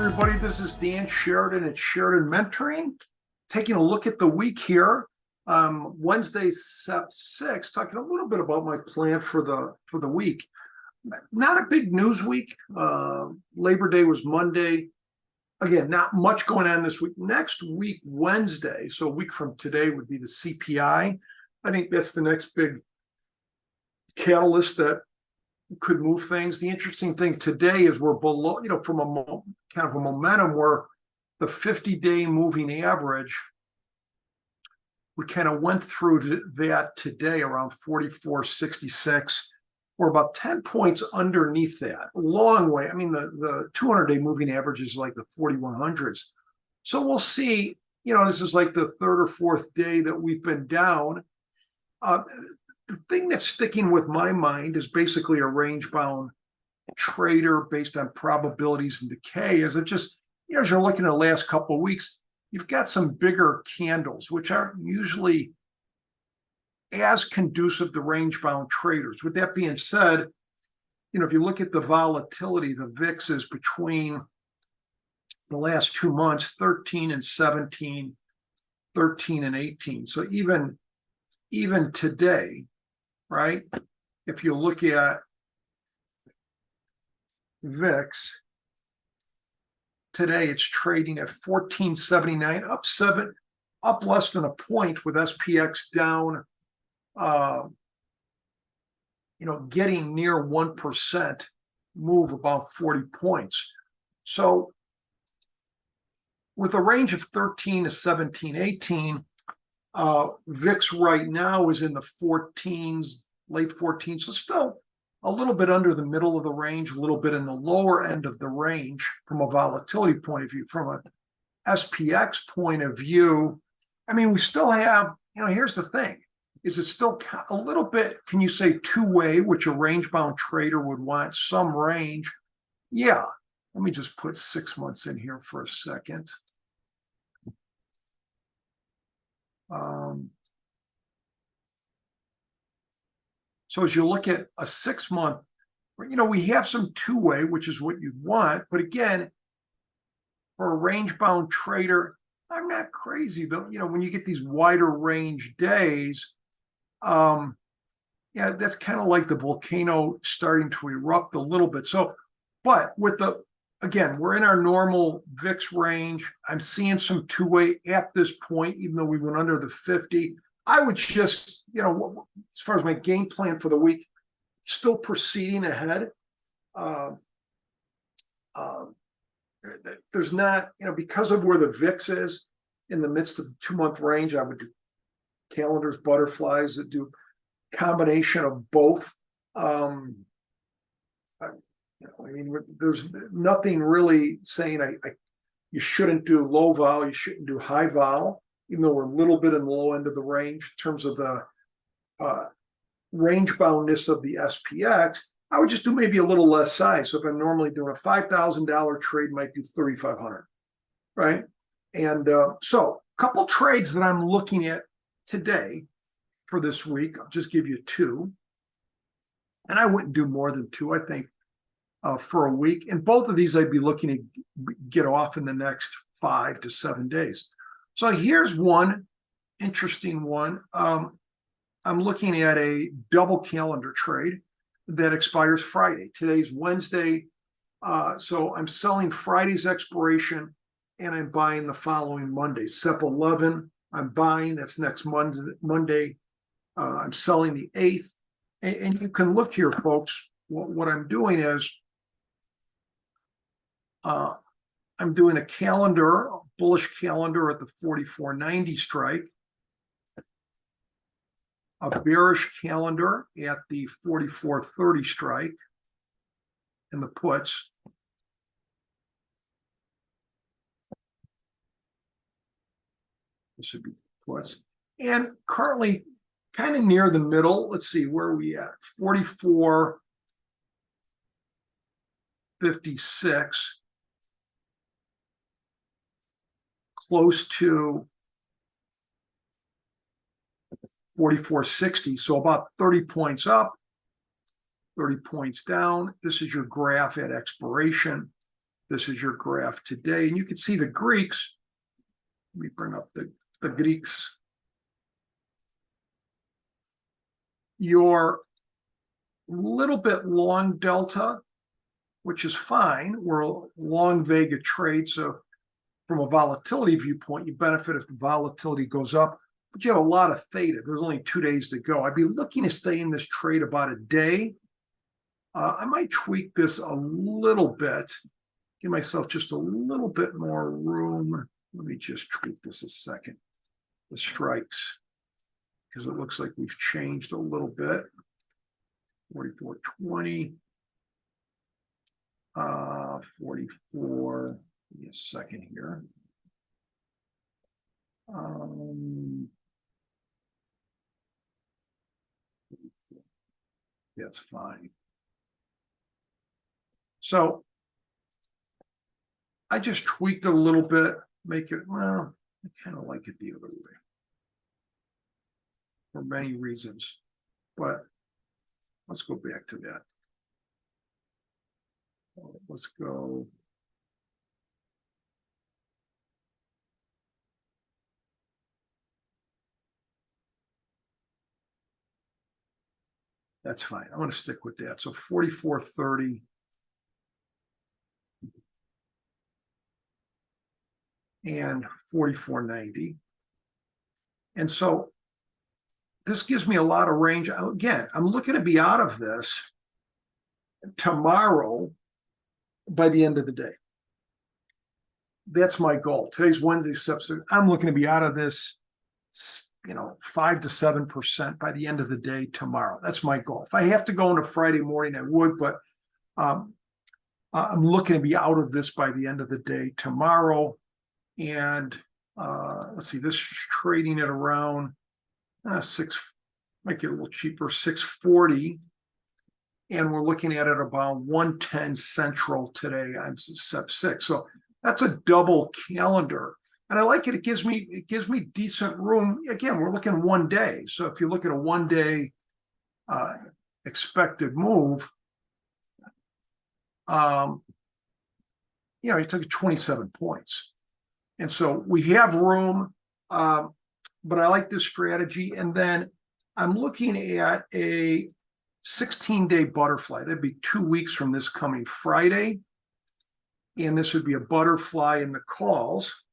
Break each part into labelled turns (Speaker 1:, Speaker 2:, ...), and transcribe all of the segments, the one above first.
Speaker 1: everybody. This is Dan Sheridan at Sheridan Mentoring. Taking a look at the week here. Wednesday, Sep 6, talking a little bit about my plan for the week. Not a big news week. Labor Day was Monday. Again, not much going on this week. Next week, Wednesday, so a week from today, would be the CPI. I think that's the next big catalyst that could move things. The interesting thing today is we're below, from a kind of a momentum where the 50-day moving average, we kind of went through that today around 44.66. We're about 10 points underneath that, a long way. I mean, the 200-day moving average is like the 4100s. So we'll see, this is like the third or fourth day that we've been down. The thing that's sticking with my mind is basically a range-bound trader based on probabilities and decay. As it just, as you're looking at the last couple of weeks, you've got some bigger candles, which aren't usually as conducive to range-bound traders. With that being said, if you look at the volatility, the VIX is between the last 2 months, 13 and 17, 13 and 18. So even today, right? If you look at VIX, today it's trading at 1479, up less than a point, with SPX down, getting near 1%, move about 40 points. So with a range of 13 to 17, 18, VIX right now is in the 14s, late 14s, so still a little bit under the middle of the range, a little bit in the lower end of the range from a volatility point of view. From an SPX point of view, I mean, we still have, here's the thing, is it still a little bit, can you say two-way, which a range-bound trader would want some range? Yeah, let me just put 6 months in here for a second. So as you look at a 6 month, we have some two-way, which is what you'd want. But again, for a range-bound trader, I'm not crazy though. When you get these wider range days, yeah, that's kind of like the volcano starting to erupt a little bit. So, but again, we're in our normal VIX range. I'm seeing some two-way at this point, even though we went under the 50. I would just, as far as my game plan for the week, still proceeding ahead. There's not, because of where the VIX is in the midst of the 2 month range, I would do calendars, butterflies, that do combination of both. There's nothing really saying you shouldn't do low vol, you shouldn't do high vol, even though we're a little bit in the low end of the range in terms of the range boundness of the SPX. I would just do maybe a little less size. So if I'm normally doing a $5,000 trade, might do 3,500, right? And so a couple trades that I'm looking at today for this week, I'll just give you two. And I wouldn't do more than two, I think, for a week. And both of these I'd be looking to get off in the next 5 to 7 days. So here's one interesting one. I'm looking at a double calendar trade that expires Friday. Today's Wednesday. So I'm selling Friday's expiration and I'm buying the following Monday. Sep 11, I'm buying, that's next Monday. I'm selling the 8th. And you can look here, folks. What I'm doing is I'm doing a calendar, a bullish calendar at the 44.90 strike, a bearish calendar at the 44.30 strike in the puts. This would be puts. And currently kind of near the middle. Let's see, where are we at? 44.56. Close to 44.60, so about 30 points up, 30 points down. This is your graph at expiration. This is your graph today. And you can see the Greeks. Let me bring up the Greeks. Your little bit long delta, which is fine. We're a long Vega trade. So from a volatility viewpoint, you benefit if the volatility goes up, but you have a lot of theta. There's only 2 days to go. I'd be looking to stay in this trade about a day. I might tweak this a little bit, give myself just a little bit more room. Let me just tweak this a second. The strikes, because it looks like we've changed a little bit. 44.20, 44. Give me a second here. That's fine. So I just tweaked it a little bit, make it, well, I kind of like it the other way for many reasons, but let's go back to that. Let's go. That's fine. I want to stick with that. So 44.30. And 44.90. And so this gives me a lot of range. Again, I'm looking to be out of this tomorrow by the end of the day. That's my goal. Today's Wednesday, September. I'm looking to be out of this, 5 to 7% by the end of the day tomorrow. That's my goal. If I have to go on a Friday morning, I would, but I'm looking to be out of this by the end of the day tomorrow. And let's see, this trading at around 6, might get a little cheaper, 640. And we're looking at it about 110 Central today on Sep 6. So that's a double calendar. And I like it. It gives me decent room. Again, we're looking 1 day. So if you look at a 1 day expected move, you took 27 points. And so we have room, but I like this strategy. And then I'm looking at a 16-day butterfly. That'd be 2 weeks from this coming Friday. And this would be a butterfly in the calls.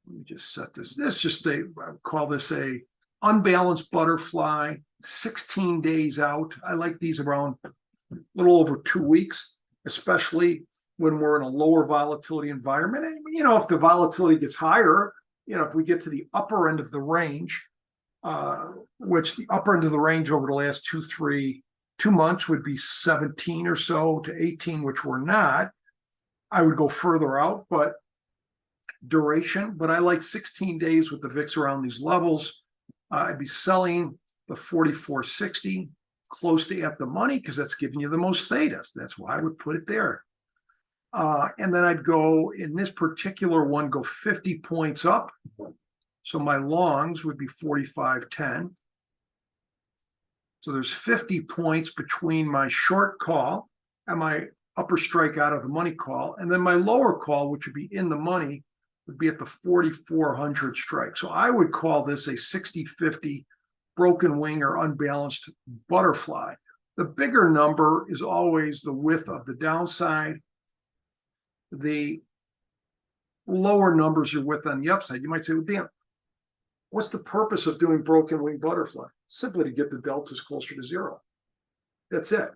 Speaker 1: Let me just set this. This just I call this a unbalanced butterfly, 16 days out. I like these around a little over 2 weeks, especially when we're in a lower volatility environment. And, if the volatility gets higher, if we get to the upper end of the range, which the upper end of the range over the last 2 months would be 17 or so to 18, which we're not. I would go further out, but duration. But I like 16 days with the VIX around these levels. I'd be selling the 44.60 close to at the money because that's giving you the most thetas. That's why I would put it there. And then I'd go in this particular one, go 50 points up. So my longs would be 45.10. So there's 50 points between my short call and my upper strike out of the money call. And then my lower call, which would be in the money, would be at the 4,400 strike. So I would call this a 60-50 broken wing or unbalanced butterfly. The bigger number is always the width of the downside. The lower numbers are width on the upside. You might say, well, damn, what's the purpose of doing broken wing butterfly? Simply to get the deltas closer to zero. That's it,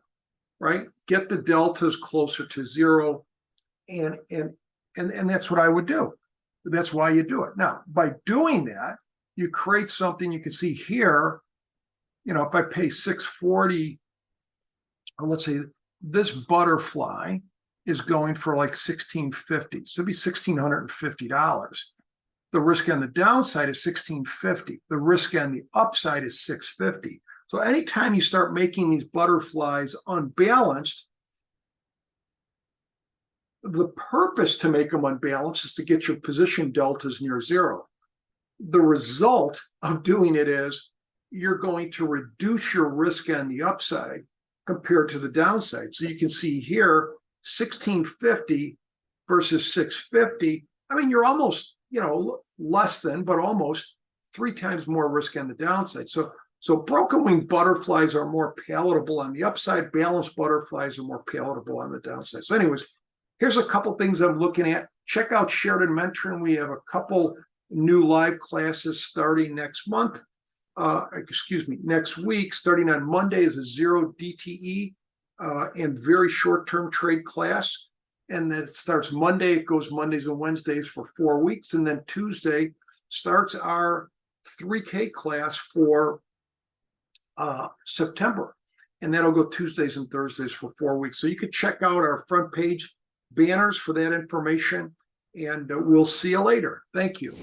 Speaker 1: right? Get the deltas closer to zero, and that's what I would do. That's why you do it. Now, by doing that, you create something you can see here. If I pay 640, let's say this butterfly is going for like 1650, so it'd be $1,650. The risk on the downside is 1650. The risk on the upside is 650. So anytime you start making these butterflies unbalanced, the purpose to make them unbalanced is to get your position deltas near zero. The result of doing it is you're going to reduce your risk on the upside compared to the downside. So you can see here, 1650 versus 650, I mean, you're almost, less than, but almost 3 times more risk on the downside. So broken wing butterflies are more palatable on the upside. Balanced butterflies are more palatable on the downside. So anyways, here's a couple things I'm looking at. Check out Sheridan Mentoring. We have a couple new live classes starting next month. Next week, starting on Monday is a 0 DTE and very short-term trade class. And then it starts Monday. It goes Mondays and Wednesdays for 4 weeks. And then Tuesday starts our 3K class for September. And that'll go Tuesdays and Thursdays for 4 weeks. So you can check out our front page banners for that information. And we'll see you later. Thank you.